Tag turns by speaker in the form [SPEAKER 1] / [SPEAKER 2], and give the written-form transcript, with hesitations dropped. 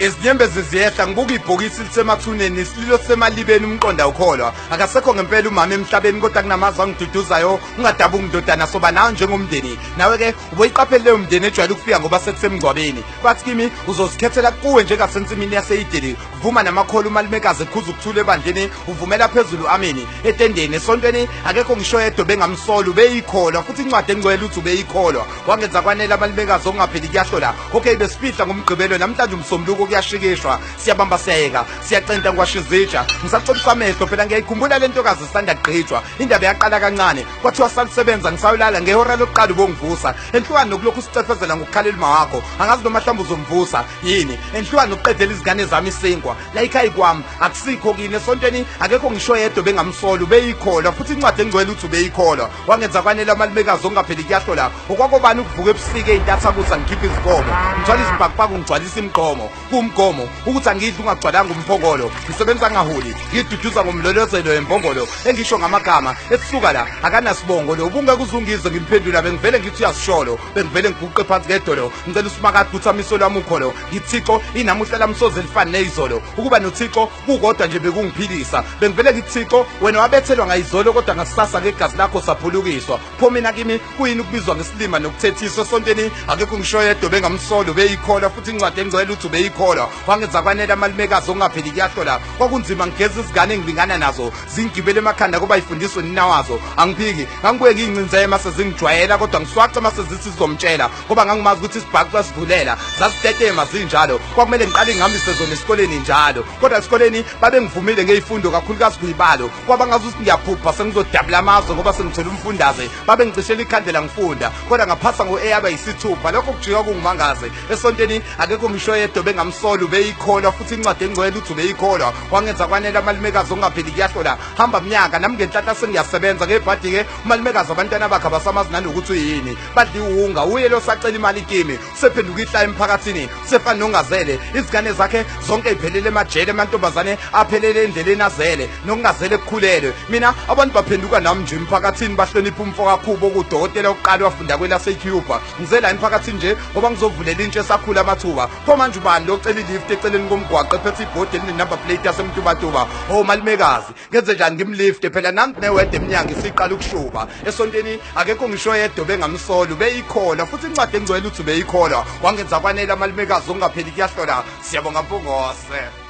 [SPEAKER 1] Izinyembezi ziyehla ngibuka ibhokisi lisemathuneni isililo semalibeni umqonda ukholwa akasekho ngempela umama emhlabeni kodwa kunamazwi angiduduzayo ungadabuki ndodana soba nawe njengomndeni nawe ke uboyiqaphele leyo mndeni ejwayele ukufika ngoba sekusemgcwabeni bathi kimi uzozikhethela kuwe njengasensimini yaseyideli vuma namakholo umalimekazi ekhuza ukuthula ebandleni uvumela phezulu amini etendeni esontweni akekho ngisho yedwa bengamsolo beyikholwa futhi incwadi engcwele uthi ubeyikholwa wangenza kwanele amalimekazi ongapheli kuyahlola okay besifihla ngomgqibelo namhlanje umsombuluko kuyashikishwa siyabamba siyayeka siyacenta ngwashizitsha ngisacobisa amehlo phela ngiyayikhumbula lentokazi isanda gqitshwa indaba yaqala kancane kwathiwa salisebenza ngisayolala ngehora lokuqala ubongivusa enhlukani nokulokhu sicefezela ngokukhalela uma wakho angazi noma mhlawumbe uzomvusa yini enhlukani nokuqedela izingane zami isinkwa la ikhaya kwami akusikho kini esontweni akekho ngisho yedwa bengamsolo beyikholwa futhi incwadi engcwele uthi ubeyikholwa wangenza kwanele amalimekazi ongapheli kuyahlola okwakobani ukuvuka ebusike intatha kuthi angikhiphe izikomo ngithwala izibhakubhaku ngigcwalisa imigqomo kumgomo ukuthi angidli ungagcwalanga umphokolo ngisebenza ngaholi ngiduduza ngomlolozelo wembongolo engisho ngamagama esisuka la akanasibongo lo ubungeke uzungize ngimphendula bengivele ngithi uyasisholo bengivele ngiguqe phansi ngedolo ngicela usimakade kuthamiso lwami ukholo ngithixo inamuhla lamsoze elifana nezolo ukuba nothixo kukodwa nje bekungiphilisa bengivele ngithixo wena wabethelwa ngayizolo kodwa ngasasa ngegazi lakho saphulukiswa pho mina kimi kuyini ukubizwa ngesilima nokuthethiswa esontweni akekho ngisho yedwa bengamsolo beyikholwa futhi incwadi engcwele uthi ubeyikholwa wangenza kwanele amalimekazi ongapheli kuyahlola kwakunzima ngigeza izingane engilingana nazo zingigibele emakhanda kuba ifundiswe nina wazo angiphiki ngangibuye ngiyincinzeye mase zingijwayela kodwa ngiswaca mase zithi sizomtshela ngoba ngangimazi ukuthi isibhaqo sasivulela zasidetema zinjalo kwakumele ngiqale ngihambise zona esikoleni njalo kodwa esikoleni babengivumile ngeifundo kakhulukazi kuyibalo kwaba ngazuthi ngiyaphupha sengizodabula amazwe ngoba sengithola umfundaze babengicishela ikhandlela ngifunda kodwa ngaphasa ngo-A yaba yisithupha lokho kujika kungimangaze esontweni akekho ngisho yedwa bengamsolo beyikholwa futhi incwadi engcwele uthi ubeyikholwa wangenza kwanele amalimekazi ongapheli kuyahlola hamba mnyaka nami ngenhlahla sengiyasebenza ngebhadi-ke umalimekazi abantwana bakhe abasamazi nanokuthi uyini badli uwunga uye lo sacela imali kimi usephenduka ihlaya emphakathini usefana nongazele izingane zakhe zonke ey'phelele emajele amantombazane aphelele endleleni azele nokungazele kukhulelwe mina abantu baphenduka nami nje emphakathini bahlonipha umfo kakhubo okudokotela wokuqala wafunda kwelasecuba ngize la emphakathini nje ngoba ngizovulela intsha esakhula amathuba pho manje ubani locela ilift eceleni komgwaqo ephethe ibhodi elinenumber plate yasemtubatuba malimekazi ngenze njani ngimlifte phela nanti newede eminyanga isiqala ukushuba esontweni akekho ngisho yedwa bengamsolo beyikholwa futhi incwadi engcwele uthi ubeyikholwa wangenza kwanele amalimekazi ongapheli kuyahlola siyabonga mpongose.